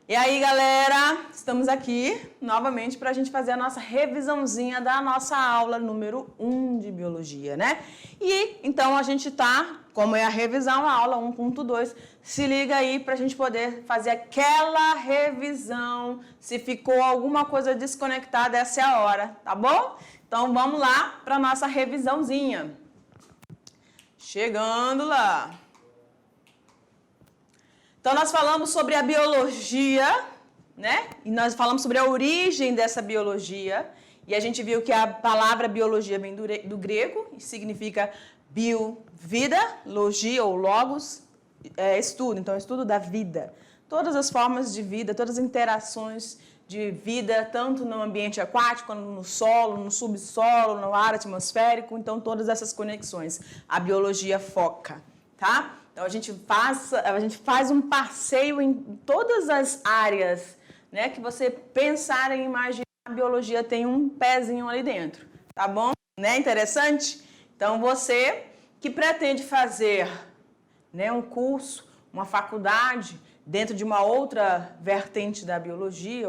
E aí, galera, estamos aqui novamente para a gente fazer a nossa revisãozinha da nossa aula número 1 de biologia, né? E então a gente tá, como é a revisão, a aula 1.2, se liga aí para a gente poder fazer aquela revisão. Se ficou alguma coisa desconectada, essa é a hora, tá bom? Então vamos lá para a nossa revisãozinha. Chegando lá. Então, nós falamos sobre a biologia, né? E nós falamos sobre a origem dessa biologia. E a gente viu que a palavra biologia vem do grego e significa bio, vida, logia ou logos, estudo. Então, estudo da vida. Todas as formas de vida, todas as interações de vida, tanto no ambiente aquático, quanto no solo, no subsolo, no ar atmosférico. Então, todas essas conexões a biologia foca, tá? Então, a gente faz um passeio em todas as áreas, né, que você pensar em imaginar, a biologia tem um pezinho ali dentro, tá bom? Né? Interessante? Então, você que pretende fazer, né, um curso, uma faculdade, dentro de uma outra vertente da biologia,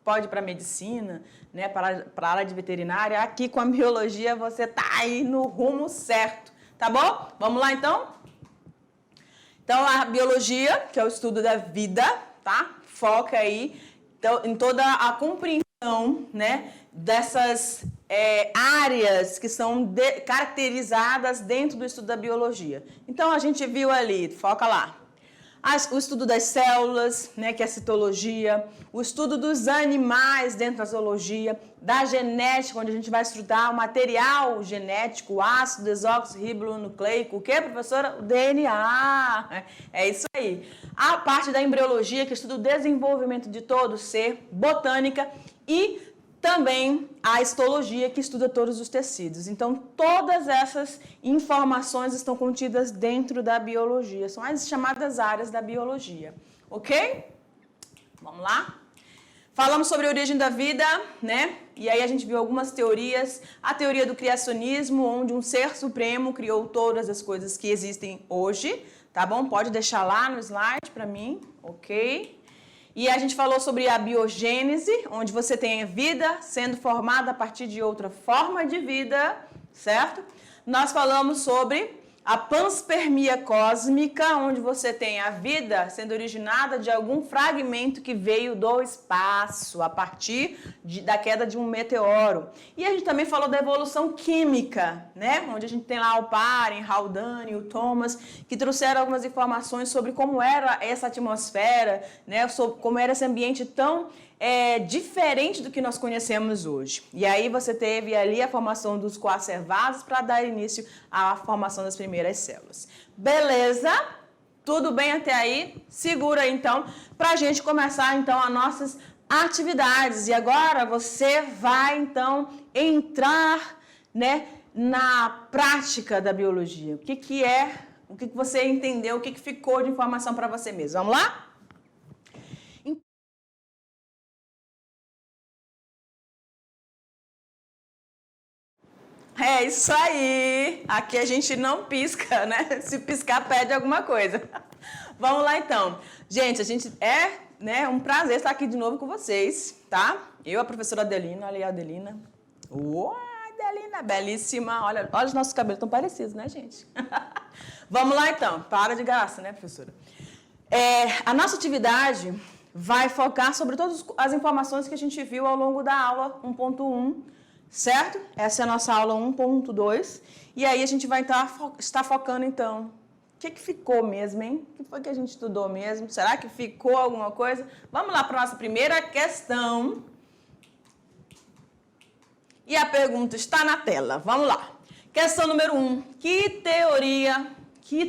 pode ir para a medicina, né, para a área de veterinária, aqui com a biologia você tá aí no rumo certo, tá bom? Vamos lá, então? Então, a biologia, que é o estudo da vida, tá? Foca aí em toda a compreensão, né, dessas áreas que são caracterizadas dentro do estudo da biologia. Então, a gente viu ali, foca lá, o estudo das células, né, que é a citologia, o estudo dos animais dentro da zoologia, da genética, onde a gente vai estudar o material genético, o ácido desoxirribonucleico, o que, professora? O DNA. É isso aí. A parte da embriologia, que estuda o desenvolvimento de todo ser, botânica e também a histologia, que estuda todos os tecidos. Então, todas essas informações estão contidas dentro da biologia. São as chamadas áreas da biologia. Ok? Vamos lá? Falamos sobre a origem da vida, né? E aí a gente viu algumas teorias. A teoria do criacionismo, onde um ser supremo criou todas as coisas que existem hoje. Tá bom? Pode deixar lá no slide para mim. Ok? E a gente falou sobre a biogênese, onde você tem a vida sendo formada a partir de outra forma de vida, certo? Nós falamos sobre a panspermia cósmica, onde você tem a vida sendo originada de algum fragmento que veio do espaço, a partir da queda de um meteoro. E a gente também falou da evolução química, né? Onde a gente tem lá o Parin, Haldane, o Thomas, que trouxeram algumas informações sobre como era essa atmosfera, né? Sobre como era esse ambiente tão diferente do que nós conhecemos hoje. E aí você teve ali a formação dos coacervados para dar início à formação das primeiras células. Beleza? Tudo bem até aí? Segura aí, então, para a gente começar, então, as nossas atividades. E agora você vai, então, entrar, né, na prática da biologia. O que você entendeu, o que ficou de informação para você mesmo. Vamos lá? É isso aí. Aqui a gente não pisca, né? Se piscar, pede alguma coisa. Vamos lá, então. Gente, né, um prazer estar aqui de novo com vocês, tá? Eu, a professora Adelina, olha aí a Adelina. Uau, Adelina, belíssima. Olha os nossos cabelos tão parecidos, né, gente? Vamos lá, então. Para de graça, né, professora? A nossa atividade vai focar sobre todas as informações que a gente viu ao longo da aula 1.1, certo? Essa é a nossa aula 1.2. E aí a gente vai estar focando, então, o que ficou mesmo, hein? O que foi que a gente estudou mesmo? Será que ficou alguma coisa? Vamos lá para a nossa primeira questão. E a pergunta está na tela. Vamos lá. Questão número 1. Que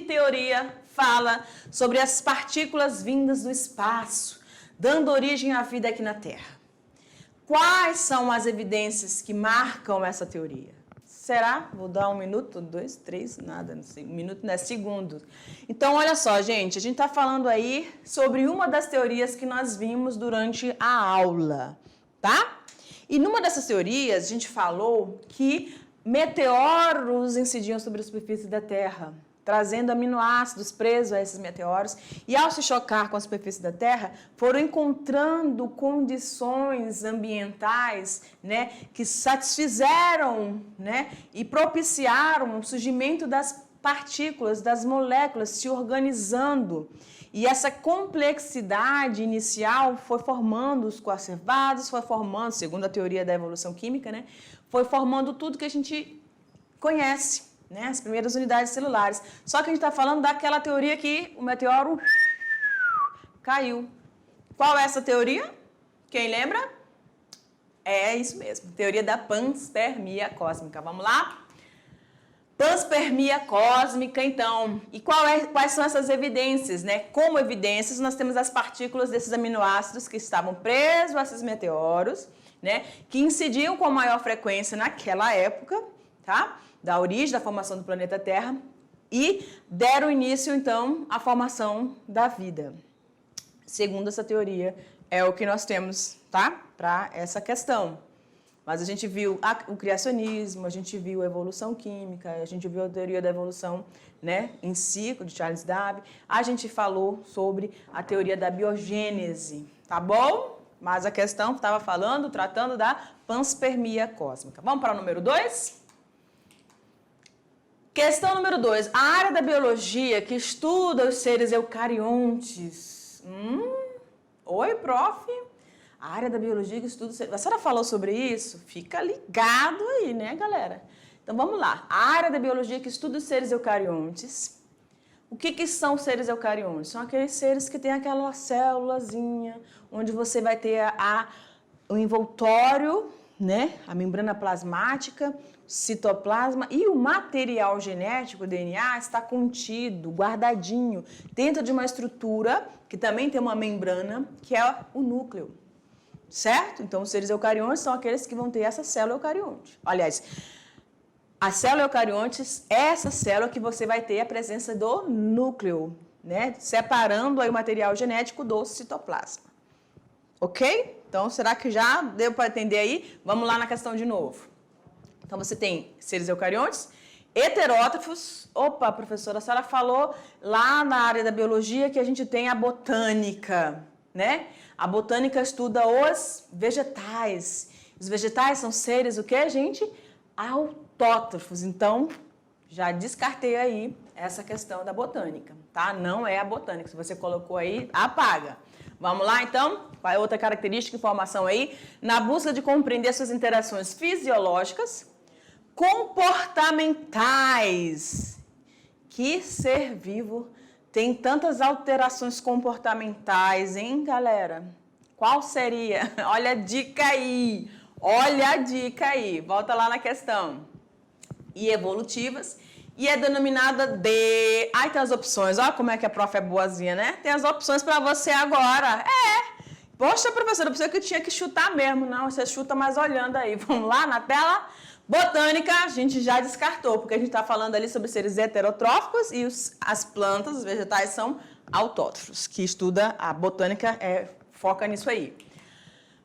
teoria fala sobre as partículas vindas do espaço, dando origem à vida aqui na Terra? Quais são as evidências que marcam essa teoria? Será? Vou dar 1 minuto, 2, 3, nada, 1 minuto, né? Segundos. Então, olha só, gente, a gente está falando aí sobre uma das teorias que nós vimos durante a aula, tá? E numa dessas teorias, a gente falou que meteoros incidiam sobre a superfície da Terra. trazendo aminoácidos presos a esses meteoros, e ao se chocar com a superfície da Terra, foram encontrando condições ambientais, né, que satisfizeram, né, e propiciaram o surgimento das partículas, das moléculas se organizando. E essa complexidade inicial foi formando os coacervados, foi formando, segundo a teoria da evolução química, né, foi formando tudo que a gente conhece, né, as primeiras unidades celulares. Só que a gente está falando daquela teoria que o meteoro caiu. Qual é essa teoria? Quem lembra? É isso mesmo, teoria da panspermia cósmica. Vamos lá? Panspermia cósmica, então. E quais são essas evidências, né? Como evidências, nós temos as partículas desses aminoácidos que estavam presos a esses meteoros, né? Que incidiam com maior frequência naquela época, tá? Da origem da formação do planeta Terra e deram início, então, à formação da vida. Segundo essa teoria, é o que nós temos, tá? Para essa questão. Mas a gente viu o criacionismo, a gente viu a evolução química, a gente viu a teoria da evolução, né, em si, de Charles Darwin. A gente falou sobre a teoria da biogênese, tá bom? Mas a questão estava tratando da panspermia cósmica. Vamos para o número 2? Questão número 2. A área da biologia que estuda os seres eucariontes. Oi, prof. A área da biologia que estuda os seres... A senhora falou sobre isso? Fica ligado aí, né, galera? Então, vamos lá. A área da biologia que estuda os seres eucariontes. O que são os seres eucariontes? São aqueles seres que têm aquela célulazinha, onde você vai ter o envoltório, né, a membrana plasmática, citoplasma e o material genético, o DNA, está contido, guardadinho, dentro de uma estrutura que também tem uma membrana, que é o núcleo, certo? Então, os seres eucariontes são aqueles que vão ter essa célula eucarionte. Aliás, a célula eucariontes é essa célula que você vai ter a presença do núcleo, né? Separando aí o material genético do citoplasma. Ok? Então, será que já deu para entender aí? Vamos lá na questão de novo. Então, você tem seres eucariontes, heterótrofos. Opa, professora, a senhora falou lá na área da biologia que a gente tem a botânica, né? A botânica estuda os vegetais. Os vegetais são seres o quê, gente? Autótrofos. Então, já descartei aí essa questão da botânica, tá? Não é a botânica. Se você colocou aí, apaga. Vamos lá, então? Qual é outra característica e informação aí? Na busca de compreender suas interações fisiológicas, comportamentais. Que ser vivo tem tantas alterações comportamentais, hein, galera? Qual seria? Olha a dica aí. Olha a dica aí. Volta lá na questão. E evolutivas. E é denominada de... Ai, tem as opções. Olha como é que a prof é boazinha, né? Tem as opções para você agora. Poxa, professora, eu pensei que eu tinha que chutar mesmo. Não, você chuta mais olhando aí. Vamos lá na tela? Botânica, a gente já descartou, porque a gente está falando ali sobre seres heterotróficos e as plantas, os vegetais, são autótrofos, que estuda a botânica, foca nisso aí.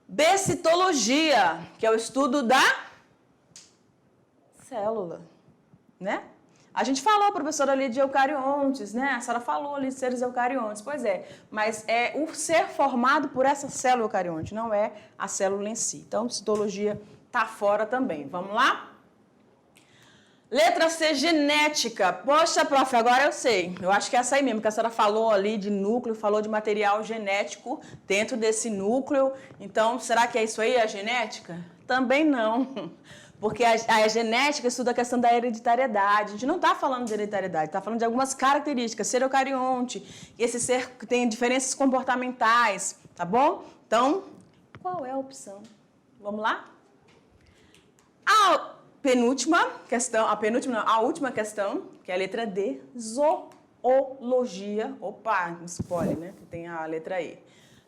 Becitologia, que é o estudo da célula, né? A gente falou, professora, ali de eucariontes, né? A senhora falou ali de seres eucariontes, pois é, mas é o ser formado por essa célula eucarionte, não é a célula em si. Então, citologia tá fora também. Vamos lá? Letra C, genética. Poxa, prof, agora eu sei. Eu acho que é essa aí mesmo, que a senhora falou ali de núcleo, falou de material genético dentro desse núcleo. Então, será que é isso aí, a genética? Também não. Porque a genética estuda a questão da hereditariedade. A gente não está falando de hereditariedade, está falando de algumas características. Ser eucarionte, esse ser que tem diferenças comportamentais, tá bom? Então, qual é a opção? Vamos lá? A última questão, que é a letra D, zoologia. Opa, spoiler, né? Que tem a letra E.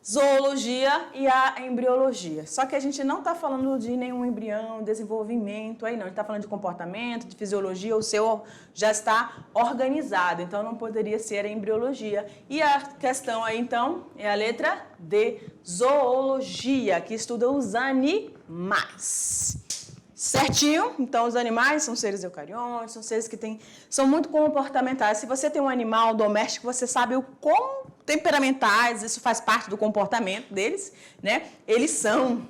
Zoologia e a embriologia. Só que a gente não está falando de nenhum embrião, desenvolvimento, aí não. A gente está falando de comportamento, de fisiologia, o seu já está organizado, então não poderia ser a embriologia. E a questão aí, então, é a letra D, zoologia, que estuda os animais. certinho. Então, os animais são seres eucariontes, são seres que são muito comportamentais. Se você tem um animal doméstico, você sabe o quão temperamentais, isso faz parte do comportamento deles, né? Eles são.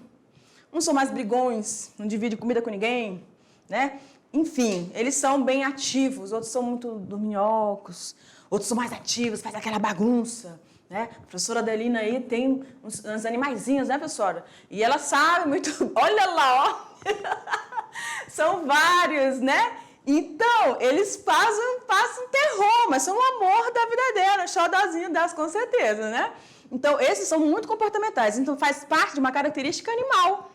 Uns são mais brigões, não dividem comida com ninguém, né? Enfim, eles são bem ativos, outros são muito dorminhocos, outros são mais ativos, faz aquela bagunça, né? A professora Adelina aí tem uns animaizinhos, né, professora? E ela sabe muito... Olha lá, ó! São vários, né? Então, eles passam terror, mas são o amor da vida dela, xodózinho delas, com certeza, né? Então, esses são muito comportamentais, então faz parte de uma característica animal.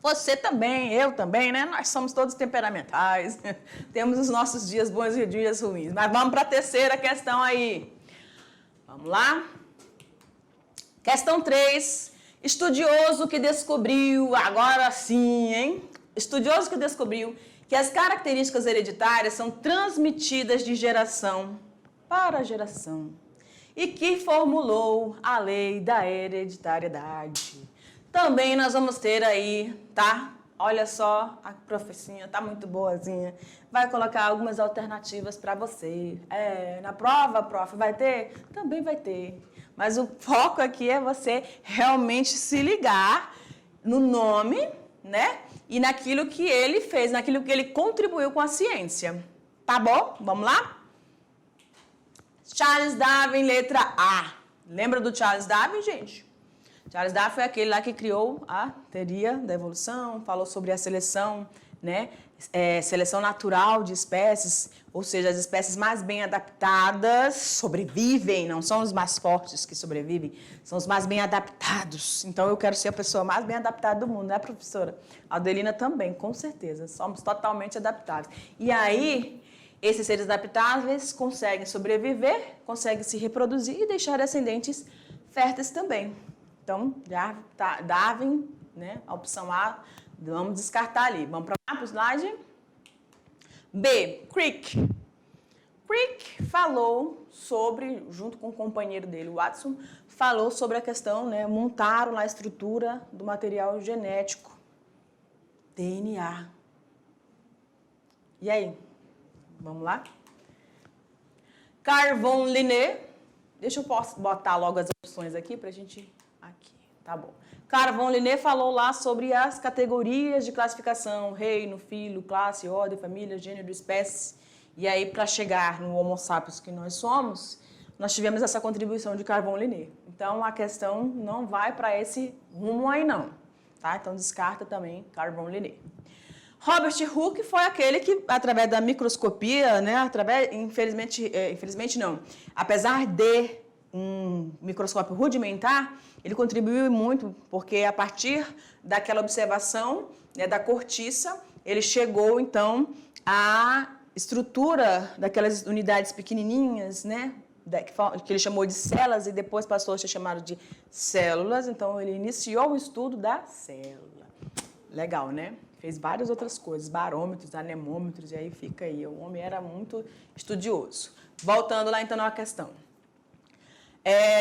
Você também, eu também, né? Nós somos todos temperamentais, temos os nossos dias bons e dias ruins. Mas vamos para a terceira questão aí. Vamos lá? Questão 3. Estudioso que descobriu, agora sim, hein? Estudioso que descobriu que as características hereditárias são transmitidas de geração para geração e que formulou a lei da hereditariedade. Também nós vamos ter aí, tá? Olha só, a professinha tá muito boazinha. Vai colocar algumas alternativas para você. Na prova, prof, vai ter? Também vai ter. Mas o foco aqui é você realmente se ligar no nome, né? E naquilo que ele fez, naquilo que ele contribuiu com a ciência. Tá bom? Vamos lá? Charles Darwin, letra A. Lembra do Charles Darwin, gente? Charles Darwin foi aquele lá que criou a teoria da evolução, falou sobre a seleção, né? Seleção natural de espécies, ou seja, as espécies mais bem adaptadas sobrevivem, não são os mais fortes que sobrevivem, são os mais bem adaptados. Então, eu quero ser a pessoa mais bem adaptada do mundo, né, professora? A Adelina também, com certeza, somos totalmente adaptados. E aí, esses seres adaptáveis conseguem sobreviver, conseguem se reproduzir e deixar descendentes férteis também. Então, Darwin, né, a opção A, vamos descartar ali. Vamos para o slide. B, Crick. Crick falou sobre, junto com o companheiro dele, Watson, falou sobre a questão, né, montaram lá a estrutura do material genético, DNA. E aí? Vamos lá? Carl von Linné. Deixa eu botar logo as opções aqui para a gente... Aqui, tá bom. Carl von Linné falou lá sobre as categorias de classificação, reino, filo, classe, ordem, família, gênero, espécie. E aí, para chegar no Homo sapiens que nós somos, nós tivemos essa contribuição de Carl von Linné. Então, a questão não vai para esse rumo aí, não. Tá? Então, descarta também Carl von Linné. Robert Hooke foi aquele que, através da microscopia, né, infelizmente não, apesar de um microscópio rudimentar, ele contribuiu muito, porque a partir daquela observação, né, da cortiça, ele chegou, então, à estrutura daquelas unidades pequenininhas, né, que ele chamou de células e depois passou a ser chamado de células. Então, ele iniciou o estudo da célula. Legal, né? Fez várias outras coisas, barômetros, anemômetros, e aí fica aí. O homem era muito estudioso. Voltando lá, então, na questão.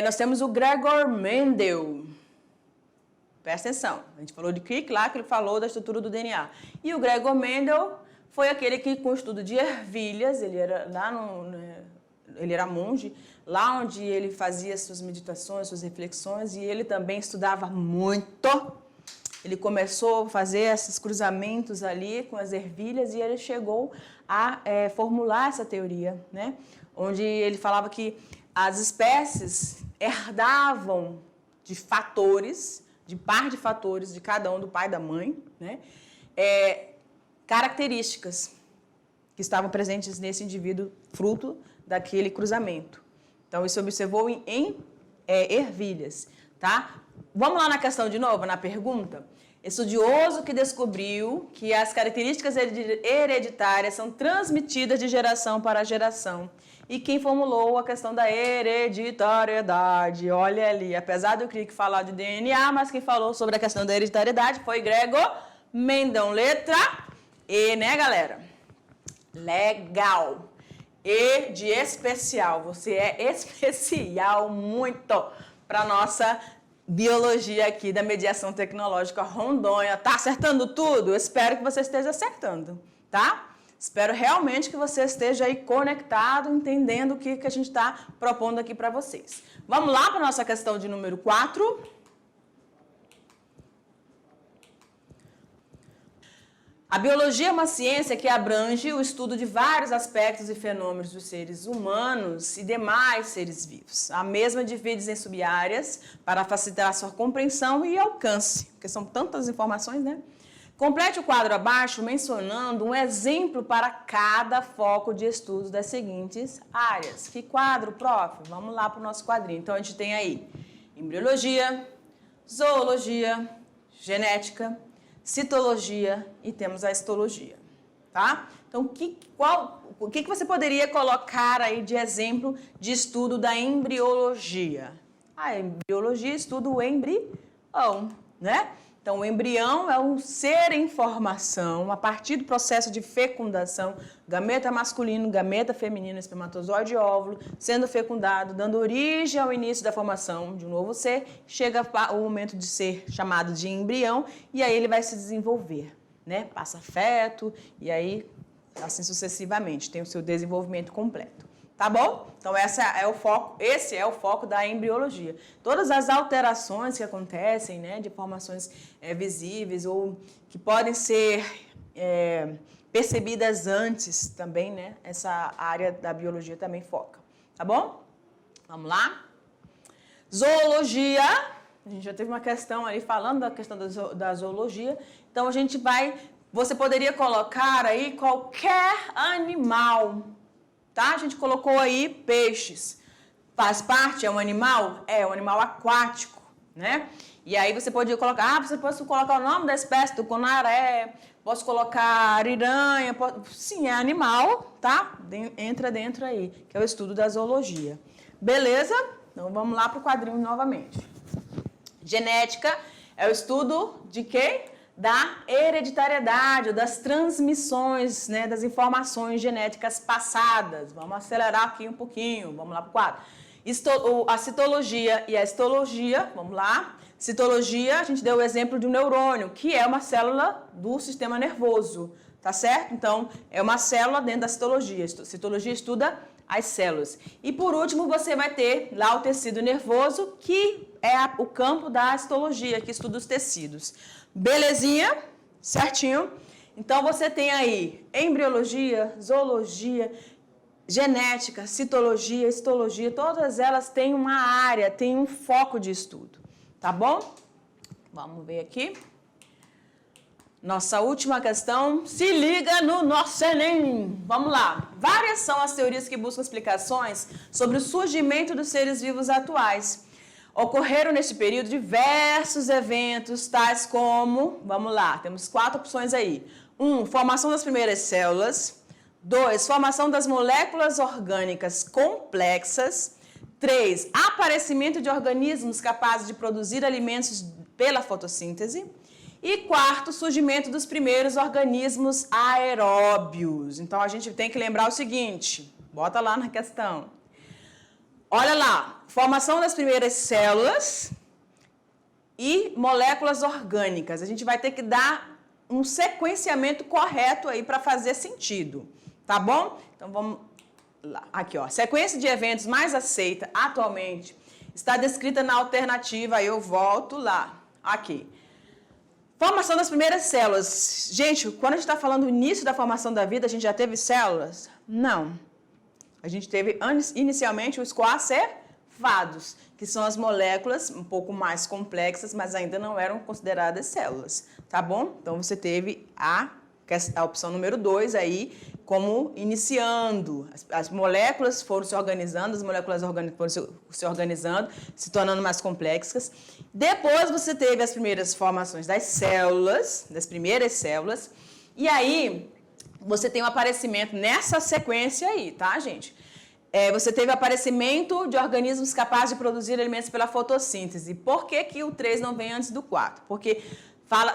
Nós temos o Gregor Mendel. Presta atenção. A gente falou de Crick lá, que ele falou da estrutura do DNA. E o Gregor Mendel foi aquele que, com o estudo de ervilhas, ele era lá ele era monge, lá onde ele fazia suas meditações, suas reflexões, e ele também estudava muito. Ele começou a fazer esses cruzamentos ali com as ervilhas e ele chegou a formular essa teoria, né? Onde ele falava que as espécies herdavam de fatores, de par de fatores de cada um, do pai e da mãe, né? Características que estavam presentes nesse indivíduo fruto daquele cruzamento. Então, isso observou em ervilhas, tá? Vamos lá na questão de novo, na pergunta. Estudioso que descobriu que as características hereditárias são transmitidas de geração para geração. E quem formulou a questão da hereditariedade? Olha ali, apesar do Crick falar de DNA, mas quem falou sobre a questão da hereditariedade foi Gregor Mendel. Letra E, né, galera? Legal. E de especial. Você é especial muito para nossa biologia aqui da mediação tecnológica Rondônia. Tá acertando tudo? Eu espero que você esteja acertando, tá? Espero realmente que você esteja aí conectado, entendendo o que a gente está propondo aqui para vocês. Vamos lá para a nossa questão de número 4. A biologia é uma ciência que abrange o estudo de vários aspectos e fenômenos dos seres humanos e demais seres vivos. A mesma divide-se em sub-áreas para facilitar a sua compreensão e alcance, porque são tantas informações, né? Complete o quadro abaixo mencionando um exemplo para cada foco de estudos das seguintes áreas. Que quadro, prof? Vamos lá para o nosso quadrinho. Então, a gente tem aí embriologia, zoologia, genética, citologia e temos a histologia, tá? Então, o que você poderia colocar aí de exemplo de estudo da embriologia? A embriologia estuda o embrião, né? Então, o embrião é um ser em formação a partir do processo de fecundação, gameta masculino, gameta feminino, espermatozoide e óvulo, sendo fecundado, dando origem ao início da formação de um novo ser, chega o momento de ser chamado de embrião e aí ele vai se desenvolver, né? Passa feto e aí, assim sucessivamente, tem o seu desenvolvimento completo. Tá bom? Então, esse é o foco da embriologia. Todas as alterações que acontecem, né, de formações visíveis ou que podem ser percebidas antes também, né, essa área da biologia também foca. Tá bom? Vamos lá? Zoologia. A gente já teve uma questão aí falando da questão da zoologia. Então, você poderia colocar aí qualquer animal. Tá? A gente colocou aí peixes. Faz parte? É um animal? É um animal aquático, né? E aí você pode colocar, você pode colocar o nome da espécie do conaré, posso colocar ariranha, sim, é animal, tá? Entra dentro aí, que é o estudo da zoologia. Beleza? Então vamos lá para o quadrinho novamente. Genética é o estudo de quê? Da hereditariedade, das transmissões, né, das informações genéticas passadas. Vamos acelerar aqui um pouquinho, vamos lá para o quadro. A citologia e a histologia, vamos lá. Citologia, a gente deu o exemplo de um neurônio, que é uma célula do sistema nervoso, tá certo? Então, é uma célula dentro da citologia. Citologia estuda as células. E por último, você vai ter lá o tecido nervoso, que é o campo da histologia, que estuda os tecidos. Belezinha? Certinho? Então, você tem aí embriologia, zoologia, genética, citologia, histologia, todas elas têm uma área, têm um foco de estudo. Tá bom? Vamos ver aqui. Nossa última questão. Se liga no nosso Enem. Vamos lá. Várias são as teorias que buscam explicações sobre o surgimento dos seres vivos atuais. Ocorreram neste período diversos eventos, tais como, vamos lá, temos 4 opções aí. 1, formação das primeiras células. 2, formação das moléculas orgânicas complexas. 3, aparecimento de organismos capazes de produzir alimentos pela fotossíntese. E 4, surgimento dos primeiros organismos aeróbios. Então, a gente tem que lembrar o seguinte, bota lá na questão. Olha lá, formação das primeiras células e moléculas orgânicas. A gente vai ter que dar um sequenciamento correto aí para fazer sentido, tá bom? Então vamos lá, aqui ó, sequência de eventos mais aceita atualmente está descrita na alternativa, aí eu volto lá, aqui. Formação das primeiras células. Gente, quando a gente está falando do início da formação da vida, a gente já teve células? Não. A gente teve inicialmente os coacervados, que são as moléculas um pouco mais complexas, mas ainda não eram consideradas células, tá bom? Então, você teve a opção número 2 aí, como iniciando. As moléculas foram se organizando, as moléculas orgânicas foram se organizando, se tornando mais complexas. Depois, você teve as primeiras formações das células, das primeiras células, e aí você tem o aparecimento nessa sequência aí, tá, gente? Você teve o aparecimento de organismos capazes de produzir alimentos pela fotossíntese. Por que o 3 não vem antes do 4? Porque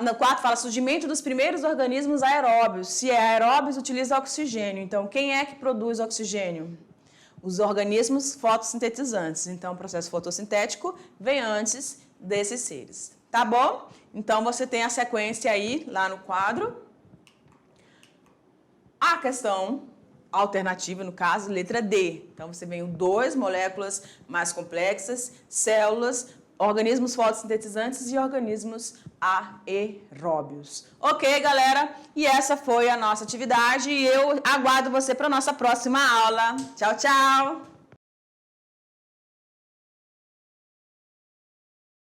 no 4 fala surgimento dos primeiros organismos aeróbios. Se é aeróbios, utiliza oxigênio. Então, quem é que produz oxigênio? Os organismos fotossintetizantes. Então, o processo fotossintético vem antes desses seres, tá bom? Então, você tem a sequência aí, lá no quadro. A questão alternativa, no caso, letra D. Então, você vem 2 moléculas mais complexas, células, organismos fotossintetizantes e organismos aeróbios. Ok, galera? E essa foi a nossa atividade e eu aguardo você para a nossa próxima aula. Tchau, tchau!